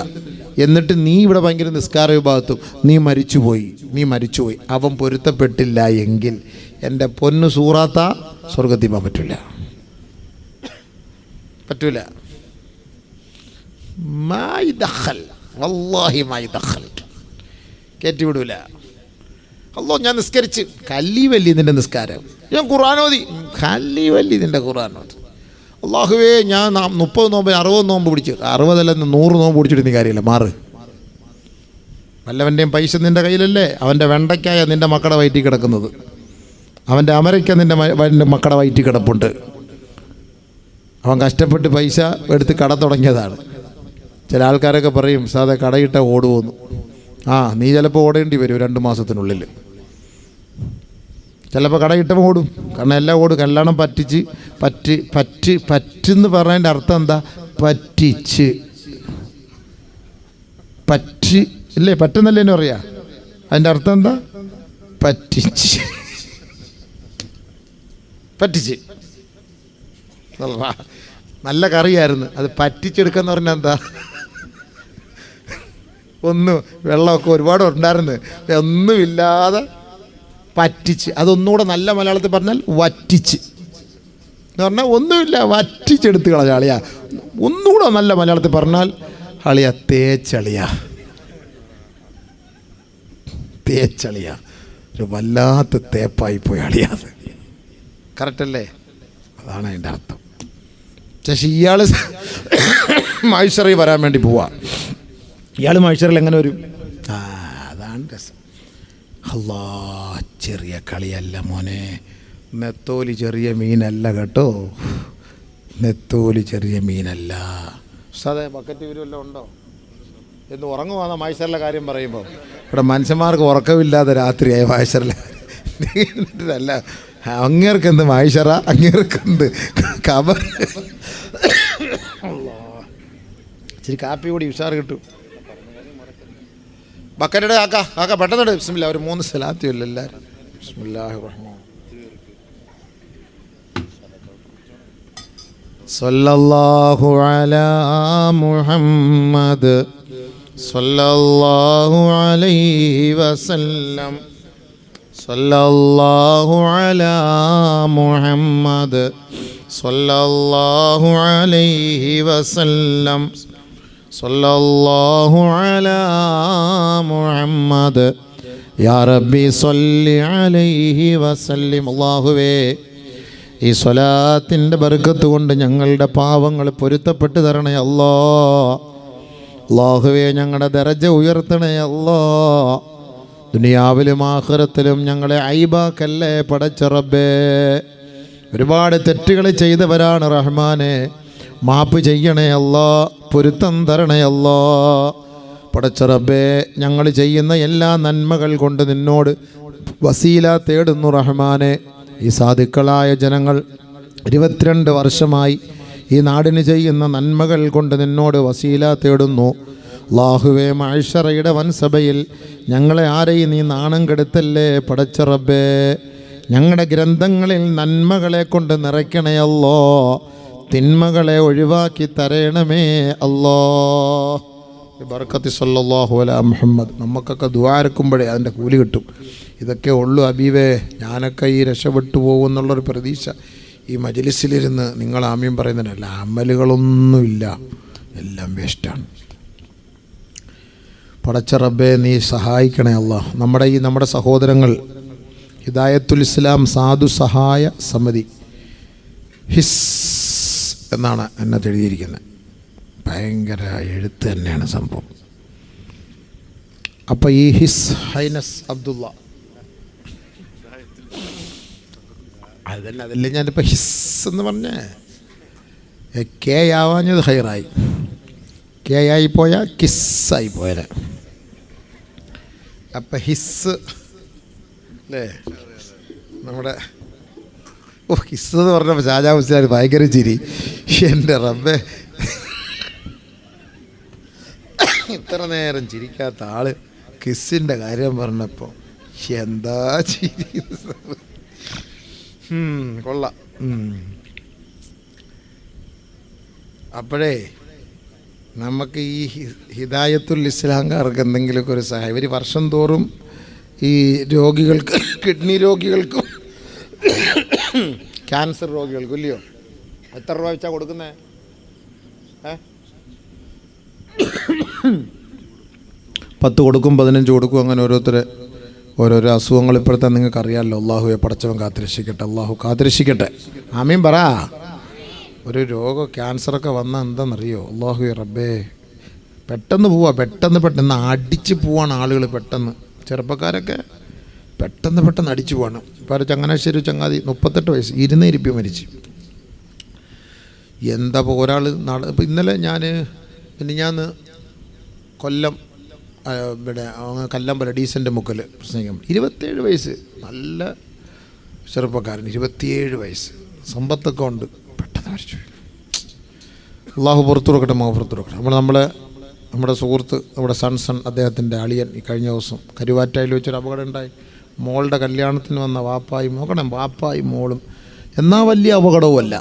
എന്നിട്ട് നീ ഇവിടെ ഭയങ്കര നിസ്കാര വിഭാഗത്തും നീ മരിച്ചുപോയി. അവൻ പൊരുത്തപ്പെട്ടില്ല എങ്കിൽ എൻ്റെ പൊന്നു സൂറാത്ത സ്വർഗത്തിൽ പോകാൻ പറ്റൂല. കയറ്റിവിടൂല. അല്ലോ ഞാൻ നിസ്കരിച്ച് കല്ലിവല്ലി നിൻ്റെ നിസ്കാരം, ഞാൻ ഖുർആനോദി കല്ലിവല്ലി നിൻ്റെ ഖുർആനോദി. അള്ളാഹുവേ ഞാൻ 30 നോമ്പ് 60 നോമ്പ് പിടിച്ച് 60 അല്ല 100 നോമ്പ് പിടിച്ചിട്ട് നീ കാര്യമില്ല, മാറ്. വല്ലവൻ്റെയും പൈസ നിൻ്റെ കയ്യിലല്ലേ? അവൻ്റെ വെണ്ടയ്ക്കായ നിൻ്റെ മക്കളുടെ വയറ്റിൽ കിടക്കുന്നത്, അവൻ്റെ അമരയ്ക്ക നിൻ്റെ മക്കളുടെ വയറ്റിൽ കിടപ്പുണ്ട്. അവൻ കഷ്ടപ്പെട്ട് പൈസ എടുത്ത് കട തുടങ്ങിയതാണ്. ചില ആൾക്കാരൊക്കെ പറയും സാധാ കടയിട്ട ഓടുമെന്ന്. നീ ചിലപ്പോൾ ഓടേണ്ടി വരും 2 മാസത്തിനുള്ളിൽ. ചിലപ്പോൾ കടയിട്ടപ്പോൾ ഓടും. കാരണം എല്ലാം ഓടും. കല്യാണം പറ്റെന്ന് പറഞ്ഞതിൻ്റെ അർത്ഥം എന്താ? പറ്റ് ഇല്ലേ? പറ്റുന്നല്ലേ എന്ന് പറയാ. അതിൻ്റെ അർത്ഥം എന്താ? പറ്റിച്ച്. നല്ല കറിയായിരുന്നു, അത് പറ്റിച്ചെടുക്കാന്ന് പറഞ്ഞാൽ എന്താ? വെള്ളമൊക്കെ ഒരുപാട് ഉണ്ടായിരുന്നു, ഒന്നുമില്ലാതെ പറ്റിച്ച്. അതൊന്നുകൂടെ നല്ല മലയാളത്തിൽ പറഞ്ഞാൽ വറ്റിച്ച് എന്ന് പറഞ്ഞാൽ ഒന്നുമില്ല, വറ്റിച്ചെടുത്ത് കളഞ്ഞ അളിയ. ഒന്നുകൂടെ നല്ല മലയാളത്തിൽ പറഞ്ഞാൽ അളിയ തേച്ചളിയ. ഒരു വല്ലാത്ത തേപ്പായിപ്പോയി അളിയാത്. കറക്റ്റല്ലേ? അതാണ് അതിൻ്റെ അർത്ഥം. പക്ഷേ ഇയാൾ മൈസറിൽ വരാൻ വേണ്ടി പോവാ. ഇയാൾ മൈസറിൽ എങ്ങനെ വരും? അതാണ് രസം. അല്ലാ, ചെറിയ കളിയല്ല മോനെ. നെത്തോലി ചെറിയ മീനല്ല കേട്ടോ, നെത്തോലി ചെറിയ മീനല്ല. സാധേ ബക്കറ്റ് വല്ലതും ഉണ്ടോ? എന്ന് ഉറങ്ങുവാന്ന മായ്ശറിലെ കാര്യം പറയുമ്പോൾ ഇവിടെ മനുഷ്യന്മാർക്ക് ഉറക്കമില്ലാതെ രാത്രിയായി മായ്ശറിലെ അല്ല, അങ്ങേർക്കെന്ത് മായ്ശറ, അങ്ങേർക്കെന്ത് കബർ. ഇച്ചിരി കാപ്പി കൂടി ഉഷാർ കിട്ടും. ബക്കറ്റയുടെ ആക്ക പെട്ടെന്ന് ബിസ്മില്ലാ, ഒരു 3 സലാത്തില്ല എല്ലാവരും. ബിസ്മില്ലാഹിർ റഹ്മാൻ സല്ലല്ലാഹു അലാ മുഹമ്മദ് സല്ലല്ലാഹു അലൈഹി വസല്ലം സല്ലല്ലാഹു അലാ മുഹമ്മദ് സല്ലല്ലാഹു അലൈഹി വസല്ലം സല്ലല്ലാഹു അലാ മുഹമ്മദ് യാ റബ്ബി സല്ലി അലൈഹി വസല്ലിം. അല്ലാഹുവേ, ഈ സ്വലാത്തിൻ്റെ ബർക്കത്ത് കൊണ്ട് ഞങ്ങളുടെ പാവങ്ങൾ പൊരുത്തപ്പെട്ട് തരണേ അല്ലാ. അല്ലാഹുവേ, ഞങ്ങളുടെ ദറജ ഉയർത്തണേ അല്ലാ. ദുനിയാവിലും ആഖിറത്തിലും ഞങ്ങളെ ഐബാക്കല്ലേ പടച്ച റബ്ബേ. ഒരുപാട് തെറ്റുകൾ ചെയ്തവരാണ് റഹ്മാനെ, മാപ്പ് ചെയ്യണേ അല്ലാ, പൊരുത്തം തരണേ അല്ലാ. പടച്ച റബ്ബേ, ഞങ്ങൾ ചെയ്യുന്ന എല്ലാ നന്മകൾ കൊണ്ട് നിന്നോട് വസീല തേടുന്നു റഹ്മാനെ. ഈ സാധുക്കളായ ജനങ്ങൾ 22 വർഷമായി ഈ നാടിന് ചെയ്യുന്ന നന്മകൾ കൊണ്ട് നിന്നോട് വസീല തേടുന്നു. അല്ലാഹുവേ, മഅ്ശറയുടെ വൻസഭയിൽ ഞങ്ങളെ ആരെയും നീ നാണം കെടുത്തല്ലേ പടച്ച റബ്ബേ. ഞങ്ങളുടെ ഗ്രന്ഥങ്ങളിൽ നന്മകളെ കൊണ്ട് നിറയ്ക്കണേ അല്ലാ, തിന്മകളെ ഒഴിവാക്കി തരണമേ അല്ലാ. ബർക്കത്തി സല്ലല്ലാഹു അലാ മുഹമ്മദ്. നമുക്കൊക്കെ ദുആ ഇറക്കുമ്പോഴേ അതിൻ്റെ കൂലി കിട്ടും. ഇതൊക്കെ ഉള്ളു അബീവേ, ഞാനൊക്കെ ഈ രക്ഷപ്പെട്ടു പോകുമെന്നുള്ളൊരു പ്രതീക്ഷ. ഈ മജ്ലിസിലിരുന്ന് നിങ്ങൾ ആമീൻ പറയുന്നതിനല്ല, അമലുകളൊന്നുമില്ല, എല്ലാം വേസ്റ്റാണ്. പടച്ച റബ്ബേ, നീ സഹായിക്കണേ അല്ലാ. നമ്മുടെ സഹോദരങ്ങൾ ഹിദായത്തുൽ ഇസ്ലാം സാധു സഹായ സമിതി ഹിസ് എന്നാണ് എന്നത് എഴുതിയിരിക്കുന്നത്. ഭയങ്കര എഴുത്ത് തന്നെയാണ് സംഭവം. അപ്പോൾ ഈ ഹിസ് ഹൈനസ് അബ്ദുള്ള അതല്ലേ ഞാനിപ്പോൾ ഹിസ് എന്ന് പറഞ്ഞേ, കെ ആവാഞ്ഞത് ഹൈറായി, കെ ആയി പോയാൽ കിസ്സായി പോയാൽ. അപ്പം ഹിസ് അല്ലേ നമ്മുടെ ഹിസ് എന്ന് പറഞ്ഞപ്പോൾ ഷാജാ ഹുസൈൻ ഭയങ്കര ചിരി. എൻ്റെ റബ്ബേ, ഇത്ര നേരം ചിരിക്കാത്ത ആള് കിസ്സിൻ്റെ കാര്യം പറഞ്ഞപ്പോൾ എന്താ ചിരി. കൊള്ളാം. അപ്പോഴേ നമുക്ക് ഈ ഹിദായത്തുൽ ഇസ്ലാംകാർക്ക് എന്തെങ്കിലുമൊക്കെ ഒരു സഹായം. ഇവർ വർഷം തോറും ഈ രോഗികൾക്ക്, കിഡ്നി രോഗികൾക്കും ക്യാൻസർ രോഗികൾക്കും ഇല്ലയോ, എത്ര രൂപ വെച്ചാൽ കൊടുക്കുന്നത്? 10 കൊടുക്കും, 15 കൊടുക്കും, അങ്ങനെ ഓരോരോ അസുഖങ്ങൾ ഇപ്പോഴത്തെ നിങ്ങൾക്ക് അറിയാമല്ലോ. അള്ളാഹുവെ പടച്ചവൻ കാത്തിരക്ഷിക്കട്ടെ, അള്ളാഹു കാത്തിരക്ഷിക്കട്ടെ. ആമീൻ പറ. ഒരു രോഗം ക്യാൻസറൊക്കെ വന്നാൽ എന്താണെന്നറിയോ? അള്ളാഹുവെ റബ്ബേ, പെട്ടെന്ന് പെട്ടെന്ന് അടിച്ച് പോവാണ് ആളുകൾ. പെട്ടെന്ന് ചെറുപ്പക്കാരൊക്കെ പെട്ടെന്ന് അടിച്ചു പോവാണ്. ഇപ്പോൾ ചങ്ങനാശ്ശേരി ചങ്ങാതി 38 വയസ്സ് ഇരുന്നിരിപ്പി മരിച്ചു. എന്താ ഇപ്പോൾ ഒരാൾ ഇപ്പോൾ ഇന്നലെ ഞാൻ കൊല്ലം ഇവിടെ കല്ലമ്പല ഡീസൻ്റ് മുക്കൽ പ്രസംഗിക്കാൻ 27 വയസ്സ്, നല്ല ചെറുപ്പക്കാരൻ, 27 വയസ്സ്, സമ്പത്തൊക്കെ ഉണ്ട്, പെട്ടെന്ന് മരിച്ചു. അള്ളാഹു പുറത്തു കൊടുക്കട്ടെ, പുറത്തു കൊടുക്കട്ടെ. നമ്മുടെ സുഹൃത്ത്, നമ്മുടെ സൺ അദ്ദേഹത്തിൻ്റെ അളിയൻ ഈ കഴിഞ്ഞ ദിവസം കരുവാറ്റായിൽ വെച്ചൊരു അപകടം ഉണ്ടായി. മോളുടെ കല്യാണത്തിന് വന്ന വാപ്പായും മോളും എന്നാ വലിയ അപകടവുമല്ല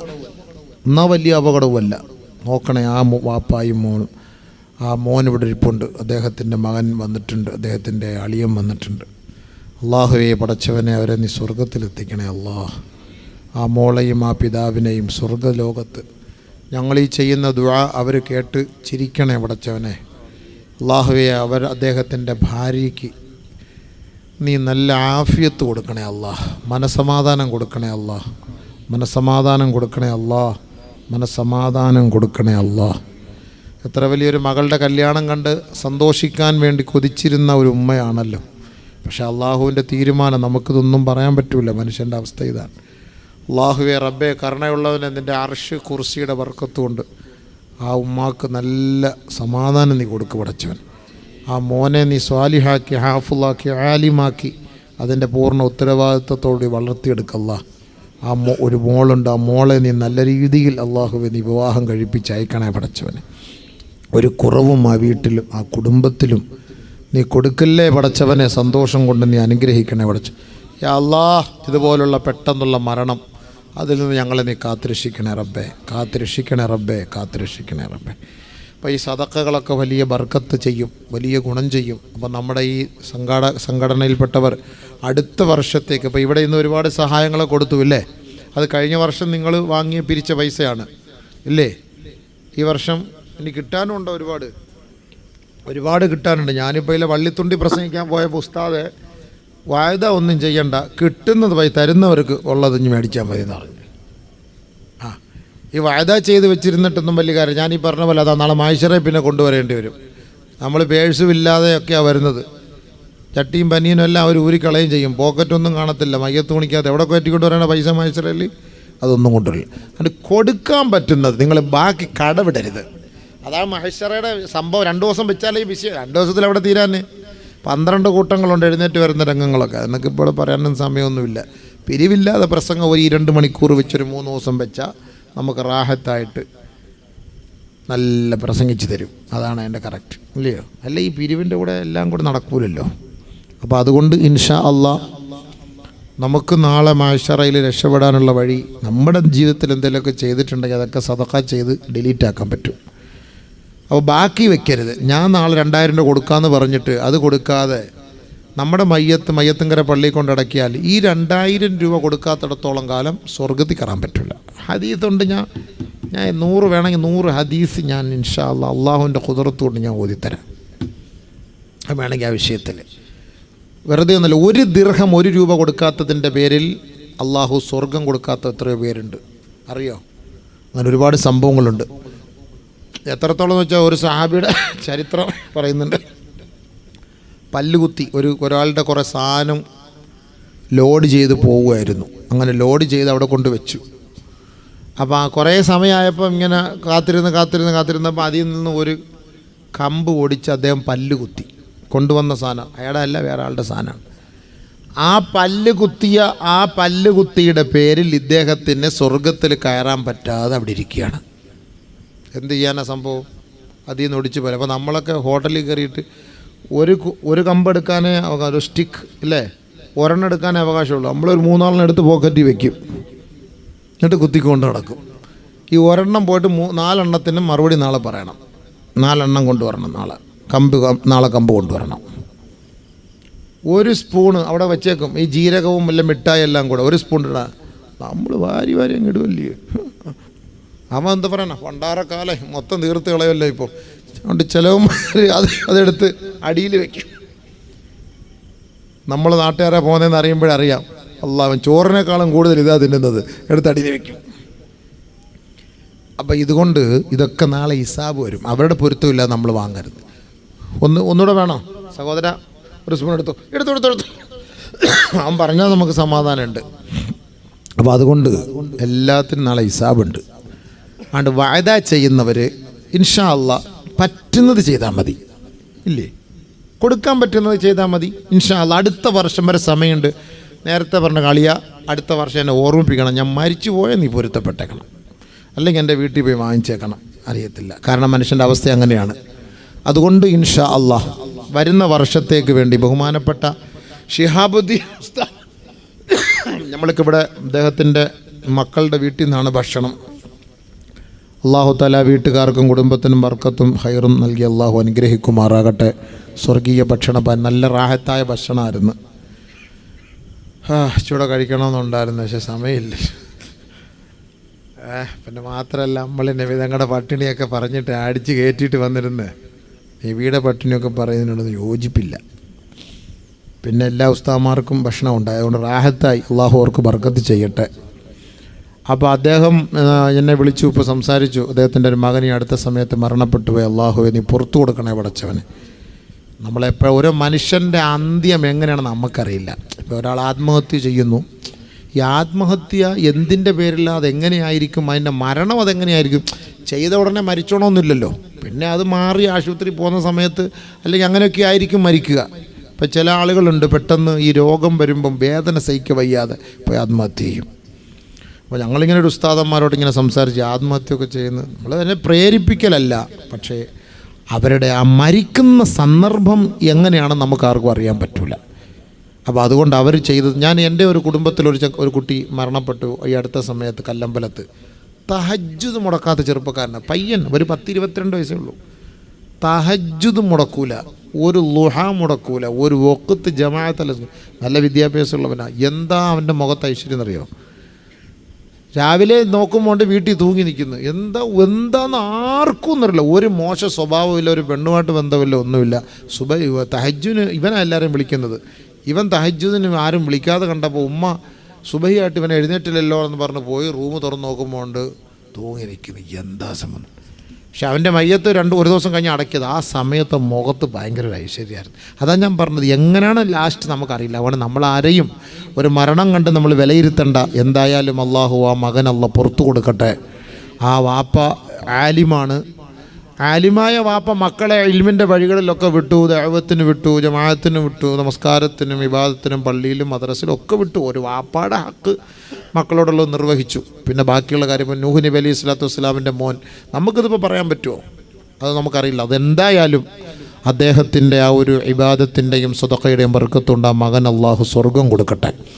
നോക്കണേ. ആ വാപ്പായും മോളും, ആ മോൻ ഇവിടെ ഇരിപ്പുണ്ട്, അദ്ദേഹത്തിൻ്റെ മകൻ വന്നിട്ടുണ്ട്, അദ്ദേഹത്തിൻ്റെ അളിയൻ വന്നിട്ടുണ്ട്. അള്ളാഹുവേ പടച്ചവനെ, അവരെ നീ സ്വർഗത്തിലെത്തിക്കണേ അല്ലാഹ്. ആ മോളെയും ആ പിതാവിനെയും സ്വർഗലോകത്ത് ഞങ്ങളീ ചെയ്യുന്ന ദുആ അവർ കേട്ട് ചിരിക്കണേ പടച്ചവനെ. അള്ളാഹുവേ, അദ്ദേഹത്തിൻ്റെ ഭാര്യയ്ക്ക് നീ നല്ല ആഫിയത്ത് കൊടുക്കണേ അല്ലാഹ്, മനസ്സമാധാനം കൊടുക്കണേ അല്ലാഹ്, മനസ്സമാധാനം കൊടുക്കണേ അല്ലാഹ്. എത്ര വലിയൊരു മകളുടെ കല്യാണം കണ്ട് സന്തോഷിക്കാൻ വേണ്ടി കൊതിച്ചിരുന്ന ഒരു ഉമ്മയാണല്ലോ. പക്ഷെ അള്ളാഹുവിൻ്റെ തീരുമാനം, നമുക്കിതൊന്നും പറയാൻ പറ്റില്ല, മനുഷ്യൻ്റെ അവസ്ഥ ഇതാണ്. അള്ളാഹുവെ റബ്ബെ, കരുണയുള്ളവനെ, നിൻ്റെ അർശ് കുർസിയുടെ ബർക്കത്ത് കൊണ്ട് ആ ഉമ്മാക്ക് നല്ല സമാധാനം നീ കൊടുക്ക് പടച്ചവൻ. ആ മോനെ നീ സ്വാലിഹാക്കി ഹാഫുള്ളാക്കി ആലിമാക്കി അതിൻ്റെ പൂർണ്ണ ഉത്തരവാദിത്വത്തോടെ വളർത്തിയെടുക്കല്ല. ഒരു മോളുണ്ട്, ആ മോളെ നീ നല്ല രീതിയിൽ അള്ളാഹുവെ നീ വിവാഹം കഴിപ്പിച്ച് അയക്കണേ പടച്ചവനെ. ഒരു കുറവും ആ വീട്ടിലും ആ കുടുംബത്തിലും നീ കൊടുക്കല്ലേ പടച്ചവനെ. സന്തോഷം കൊണ്ട് നീ അനുഗ്രഹിക്കണേ പടച്ച. യാ അല്ലാഹ്, ഇതുപോലുള്ള പെട്ടെന്നുള്ള മരണം അതിൽ നിന്ന് ഞങ്ങളെ നീ കാത്തുരക്ഷിക്കണേ റബ്ബേ, കാത്തുരക്ഷിക്കണേ റബ്ബേ, കാത്തുരക്ഷിക്കണേ റബ്ബേ. അപ്പോൾ ഈ സദഖകളൊക്കെ വലിയ ബർക്കത്ത് ചെയ്യും, വലിയ ഗുണം ചെയ്യും. അപ്പോൾ നമ്മുടെ ഈ സംഘടനയിൽപ്പെട്ടവർ അടുത്ത വർഷത്തേക്ക്, ഇപ്പോൾ ഇവിടെ ഇന്ന് ഒരുപാട് സഹായങ്ങൾ കൊടുത്തു ഇല്ലേ? അത് കഴിഞ്ഞ വർഷം നിങ്ങൾ വാങ്ങിയ പിരിച്ച പൈസയാണ് ഇല്ലേ? ഈ വർഷം ഇനി കിട്ടാനുണ്ടോ? ഒരുപാട് കിട്ടാനുണ്ട്. ഞാനിപ്പോൾ ഇതിലെ വള്ളിത്തുണ്ടി പ്രസംഗിക്കാൻ പോയപ്പോൾ ഉസ്താദ് വായ്ദ ഒന്നും ചെയ്യണ്ട, കിട്ടുന്നത് പോയി തരുന്നവർക്ക് ഉള്ളത് ഇനി മേടിച്ചാൽ മതി എന്ന് പറഞ്ഞു. ഈ വായ്ദ ചെയ്ത് വെച്ചിരുന്നിട്ടൊന്നും വലിയ കാര്യം. ഞാനീ പറഞ്ഞ പോലെ അതാ നാളെ മായ്ശറെ പിന്നെ കൊണ്ടുവരേണ്ടി വരും. നമ്മൾ പേഴ്സും ഇല്ലാതെയൊക്കെയാണ് വരുന്നത്. ചട്ടിയും പനിയനും എല്ലാം അവർ ഊരിക്കളയും ചെയ്യും. പോക്കറ്റൊന്നും കാണത്തില്ല, മയ്യത്ത് തുണിക്കാതെ എവിടെ കയറ്റിക്കൊണ്ട് വരേണ്ട പൈസ മായ്ശറയിൽ അതൊന്നും കൊണ്ടുവരില്ല. അതുകൊണ്ട് കൊടുക്കാൻ പറ്റുന്നത് നിങ്ങൾ ബാക്കി കടവിടരുത്. അതാണ് മഹേശ്വരയുടെ സംഭവം. 2 ദിവസം വെച്ചാലേ ഈ വിഷയം. 2 ദിവസത്തിൽ അവിടെ തീരാൻ 12 കൂട്ടങ്ങളുണ്ട് എഴുന്നേറ്റ് വരുന്ന രംഗങ്ങളൊക്കെ. അതിനൊക്കെ ഇപ്പോൾ പറയാനും സമയമൊന്നുമില്ല. പിരിവില്ലാതെ പ്രസംഗം ഒരു 2 മണിക്കൂർ വെച്ചൊരു 3 ദിവസം വെച്ചാൽ നമുക്ക് റാഹത്തായിട്ട് നല്ല പ്രസംഗിച്ച് തരും. അതാണ് അതിൻ്റെ കറക്റ്റ്, ഇല്ലയോ? അല്ല ഈ പിരിവിൻ്റെ കൂടെ എല്ലാം കൂടെ നടക്കൂലല്ലോ. അപ്പോൾ അതുകൊണ്ട് ഇൻഷാ അള്ളാഹ് നമുക്ക് നാളെ മാശറയിൽ രക്ഷപ്പെടാനുള്ള വഴി, നമ്മുടെ ജീവിതത്തിൽ എന്തെങ്കിലുമൊക്കെ ചെയ്തിട്ടുണ്ടെങ്കിൽ അതൊക്കെ സദഖ ചെയ്ത് ഡിലീറ്റ് ആക്കാൻ പറ്റും. അപ്പോൾ ബാക്കി വെക്കരുത്. ഞാൻ നാളെ 2000 രൂപ കൊടുക്കാമെന്ന് പറഞ്ഞിട്ട് അത് കൊടുക്കാതെ നമ്മുടെ മയ്യത്തുങ്കര പള്ളിയിൽ കൊണ്ടടക്കിയാൽ ഈ 2000 രൂപ കൊടുക്കാത്തിടത്തോളം കാലം സ്വർഗത്തിൽ കയറാൻ പറ്റില്ല. ഹദീസുണ്ട്. ഞാൻ 100 വേണമെങ്കിൽ 100 ഹദീസ് ഞാൻ ഇൻഷാ അല്ലാഹ് അള്ളാഹുവിൻ്റെ ഖുദ്റത്തുകൊണ്ട് ഞാൻ ഓതിത്തരാം. വേണമെങ്കിൽ ആ വിഷയത്തിൽ വെറുതെ ഒന്നുമില്ല. 1 ദിർഹം 1 രൂപ കൊടുക്കാത്തതിൻ്റെ പേരിൽ അള്ളാഹു സ്വർഗം കൊടുക്കാത്ത എത്രയോ പേരുണ്ട്, അറിയോ? അങ്ങനെ ഒരുപാട് സംഭവങ്ങളുണ്ട്. എത്രത്തോളം എന്ന് വെച്ചാൽ ഒരു സഹാബിയുടെ ചരിത്രം പറയുന്നുണ്ട്. പല്ലുകുത്തി ഒരാളുടെ കുറേ സാധനം ലോഡ് ചെയ്ത് പോവുമായിരുന്നു. അങ്ങനെ ലോഡ് ചെയ്ത് അവിടെ കൊണ്ട് വെച്ചു. അപ്പോൾ കുറേ സമയമായപ്പോൾ ഇങ്ങനെ കാത്തിരുന്നപ്പോൾ അതിൽ നിന്ന് ഒരു കമ്പ് ഓടിച്ച് അദ്ദേഹം പല്ലുകുത്തി കൊണ്ടുവന്ന സാധനം അയാളുടെ അല്ല, വേറെ ആളുടെ സാധനമാണ്. ആ പല്ലുകുത്തിയുടെ പേരിൽ ഇദ്ദേഹത്തിന് സ്വർഗത്തിൽ കയറാൻ പറ്റാതെ അവിടെ ഇരിക്കുകയാണ്. എന്ത് ചെയ്യാനാ സംഭവം? അതിൽ നിന്ന് ഒടിച്ച് പോലെ. അപ്പോൾ നമ്മളൊക്കെ ഹോട്ടലിൽ കയറിയിട്ട് ഒരു കമ്പെടുക്കാനേ അവകാശം, ഒരു സ്റ്റിക്ക് ഇല്ലേ, ഒരെണ്ണം എടുക്കാനേ അവകാശമുള്ളൂ. നമ്മളൊരു 3-4 എടുത്ത് പോക്കറ്റിൽ വെക്കും, എന്നിട്ട് കുത്തിക്കൊണ്ട് നടക്കും. ഈ ഒരെണ്ണം പോയിട്ട് 4 എണ്ണത്തിന് മറുപടി നാളെ പറയണം. 4 എണ്ണം കൊണ്ടുവരണം നാളെ. നാളെ കമ്പ് കൊണ്ടുവരണം. 1 സ്പൂണ് അവിടെ വെച്ചേക്കും. ഈ ജീരകവും വല്ല മിഠായി എല്ലാം കൂടെ 1 സ്പൂൺ ഇടാൻ നമ്മൾ വാരി അങ്ങ് ഇടുമല്ലേ. അവൻ എന്താ പറയണ, പണ്ടാരക്കാലം മൊത്തം തീർത്ത് കളയല്ലോ ഇപ്പോൾ. അതുകൊണ്ട് ചിലവന്മാർ അതെടുത്ത് അടിയിൽ വെക്കും. നമ്മൾ നാട്ടുകാരെ പോകുന്നതെന്ന് അറിയുമ്പോഴറിയാം, അള്ളാഹ് ചോറിനേക്കാളും കൂടുതൽ ഇതാ തിന്നുന്നത്, എടുത്ത് അടിയിൽ വെക്കും. അപ്പം ഇതുകൊണ്ട് ഇതൊക്കെ നാളെ ഹിസാബ് വരും. അവരുടെ പൊരുത്തമില്ല, നമ്മൾ വാങ്ങരുത്. ഒന്നുകൂടെ വേണോ സഹോദര? 1 സ്പൂൺ എടുത്തു. അവൻ പറഞ്ഞാൽ നമുക്ക് സമാധാനമുണ്ട്. അപ്പോൾ അതുകൊണ്ട് എല്ലാത്തിനും നാളെ ഹിസാബുണ്ട്. അതുകൊണ്ട് വായ്ദ ചെയ്യുന്നവർ ഇൻഷാ അല്ലാഹ് പറ്റുന്നത് ചെയ്താൽ മതി, ഇല്ലേ? കൊടുക്കാൻ പറ്റുന്നത് ചെയ്താൽ മതി ഇൻഷാ അല്ലാഹ്. അടുത്ത വർഷം വരെ സമയമുണ്ട്. നേരത്തെ പറഞ്ഞ കളിയ അടുത്ത വർഷം എന്നെ ഓർമ്മിപ്പിക്കണം. ഞാൻ മരിച്ചു പോയാൽ നീ പൊരുത്തപ്പെട്ടേക്കണം, അല്ലെങ്കിൽ എൻ്റെ വീട്ടിൽ പോയി വാങ്ങിച്ചേക്കണം. അറിയത്തില്ല, കാരണം മനുഷ്യൻ്റെ അവസ്ഥ അങ്ങനെയാണ്. അതുകൊണ്ട് ഇൻഷാ അല്ലാഹ് വരുന്ന വർഷത്തേക്ക് വേണ്ടി ബഹുമാനപ്പെട്ട ഷിഹാബുദ്ദീൻ ഉസ്താദ്, നമ്മൾക്കിവിടെ അദ്ദേഹത്തിൻ്റെ മക്കളുടെ വീട്ടിൽ നിന്നാണ് ഭക്ഷണം. അള്ളാഹു തആല വീട്ടുകാർക്കും കുടുംബത്തിനും ബർക്കത്തും ഹൈറും നൽകി അള്ളാഹു അനുഗ്രഹിക്കുമാറാകട്ടെ. സ്വർഗീയ ഭക്ഷണം, നല്ല റാഹത്തായ ഭക്ഷണമായിരുന്നു. ചൂടെ കഴിക്കണമെന്നുണ്ടായിരുന്നു, പക്ഷേ സമയമില്ല. പിന്നെ മാത്രമല്ല, നമ്മൾ നബിതങ്ങളുടെ പട്ടിണിയൊക്കെ പറഞ്ഞിട്ട് അടിച്ച് കയറ്റിയിട്ട് വന്നിരുന്ന് നബിയുടെ പട്ടിണിയൊക്കെ പറയുന്നതിനോടൊന്നും യോജിപ്പില്ല. പിന്നെ എല്ലാ ഉസ്താദന്മാർക്കും ഭക്ഷണം ഉണ്ടായി, അതുകൊണ്ട് റാഹത്തായി. അള്ളാഹു അവർക്ക് ബർക്കത്ത് ചെയ്യട്ടെ. അപ്പോൾ അദ്ദേഹം എന്നെ വിളിച്ചു, ഇപ്പോൾ സംസാരിച്ചു. അദ്ദേഹത്തിൻ്റെ ഒരു മകൻ ഈ അടുത്ത സമയത്ത് മരണപ്പെട്ടു പോയി. അള്ളാഹുവേ നീ പുറത്തു കൊടുക്കണേ പടച്ചവന്. നമ്മളെപ്പോഴും ഓരോ മനുഷ്യൻ്റെ അന്ത്യം എങ്ങനെയാണെന്ന് നമുക്കറിയില്ല. ഇപ്പോൾ ഒരാൾ ആത്മഹത്യ ചെയ്യുന്നു, ഈ ആത്മഹത്യ എന്തിൻ്റെ പേരില്ല, അതെങ്ങനെയായിരിക്കും, അതിൻ്റെ മരണം അതെങ്ങനെയായിരിക്കും? ചെയ്ത ഉടനെ മരിച്ചോണമെന്നില്ലല്ലോ. പിന്നെ അത് മാറി ആശുപത്രി പോകുന്ന സമയത്ത് അല്ലെങ്കിൽ അങ്ങനെയൊക്കെ ആയിരിക്കും മരിക്കുക. ഇപ്പം ചില ആളുകളുണ്ട് പെട്ടെന്ന് ഈ രോഗം വരുമ്പം വേദന സഹിக்க വയ്യാതെ പോയി ആത്മഹത്യ ചെയ്യും. അപ്പോൾ ഞങ്ങളിങ്ങനെ ഒരു ഉസ്താദന്മാരോട് ഇങ്ങനെ സംസാരിച്ച് ആത്മഹത്യയൊക്കെ ചെയ്യുന്നത് നമ്മൾ തന്നെ പ്രേരിപ്പിക്കലല്ല, പക്ഷേ അവരുടെ ആ മരിക്കുന്ന സന്ദർഭം എങ്ങനെയാണെന്ന് നമുക്ക് ആർക്കും അറിയാൻ പറ്റില്ല. അപ്പോൾ അതുകൊണ്ട് അവർ ചെയ്തത്, ഞാൻ എൻ്റെ ഒരു കുടുംബത്തിലൊരു കുട്ടി മരണപ്പെട്ടു ഈ അടുത്ത സമയത്ത് കല്ലമ്പലത്ത്. തഹജ്ജുദ് മുടക്കാത്ത ചെറുപ്പക്കാരനാണ്, പയ്യൻ, ഒരു 10-22 വയസ്സേ ഉള്ളൂ. തഹജ്ജുദ് മുടക്കൂല, ഒരു ളുഹ മുടക്കൂല, ഒരു വഖത്ത് ജമാഅത്തല്ല, നല്ല വിദ്യാഭ്യാസമുള്ളവനാണ്. എന്താ അവൻ്റെ മുഖത്ത് ഐശ്വര്യം എന്നറിയോ? രാവിലെ നോക്കുമ്പോൾ വീട്ടിൽ തൂങ്ങി നിൽക്കുന്നു. എന്താന്ന് ആർക്കും ഒന്നുമില്ല, ഒരു മോശ സ്വഭാവമില്ല, ഒരു പെണ്ണുമായിട്ട് ബന്ധമില്ല, ഒന്നുമില്ല. തഹജ്ജുദിന് ഇവനാണ് എല്ലാവരെയും വിളിക്കുന്നത്. ഇവൻ തഹജ്ജുദിന് ആരും വിളിക്കാതെ കണ്ടപ്പോൾ ഉമ്മ സുബഹിയായിട്ട് ഇവൻ എഴുന്നേറ്റില്ലല്ലോ എന്ന് പറഞ്ഞ് പോയി റൂം തുറന്ന് നോക്കുമ്പോൾ തൂങ്ങി നിൽക്കുന്നു. എന്താ സംബന്ധം? പക്ഷെ അവൻ്റെ മയ്യത്ത് ഒരു ദിവസം കഴിഞ്ഞ് അടക്കിയത്. ആ സമയത്ത് മുഖത്ത് ഭയങ്കര ഒരു ഐശ്വര്യമായിരുന്നു. അതാണ് ഞാൻ പറഞ്ഞത്, എങ്ങനെയാണ് ലാസ്റ്റ് നമുക്കറിയില്ല. അതുകൊണ്ട് നമ്മളാരെയും ഒരു മരണം കണ്ട് നമ്മൾ വിലയിരുത്തണ്ട. എന്തായാലും അള്ളാഹു ആ മകൻ പുറത്തു കൊടുക്കട്ടെ. ആ വാപ്പ ആലിമാണ്, ആലിമായ വാപ്പ മക്കളെ ഇൽമിൻ്റെ വഴികളിലൊക്കെ വിട്ടു, ദഅവത്തിന് വിട്ടു, ജമാഅത്തിന് വിട്ടു, നമസ്കാരത്തിനും ഇബാദത്തിനും പള്ളിയിലും മദ്രസയിലും ഒക്കെ വിട്ടു. ഒരു വാപ്പയുടെ ഹക്ക് മക്കളോടുള്ളത് നിർവഹിച്ചു. പിന്നെ ബാക്കിയുള്ള കാര്യം, നൂഹ് നബി അലൈഹി സ്വലാത്തു വസ്സലാമിൻ്റെ മോൻ, നമുക്കിതിപ്പോൾ പറയാൻ പറ്റുമോ? അത് നമുക്കറിയില്ല. അതെന്തായാലും അദ്ദേഹത്തിൻ്റെ ആ ഒരു ഇബാദത്തിൻ്റെയും സദഖയുടെയും ബർക്കത്തുണ്ട്. ആ മകൻ അള്ളാഹു സ്വർഗം കൊടുക്കട്ടെ.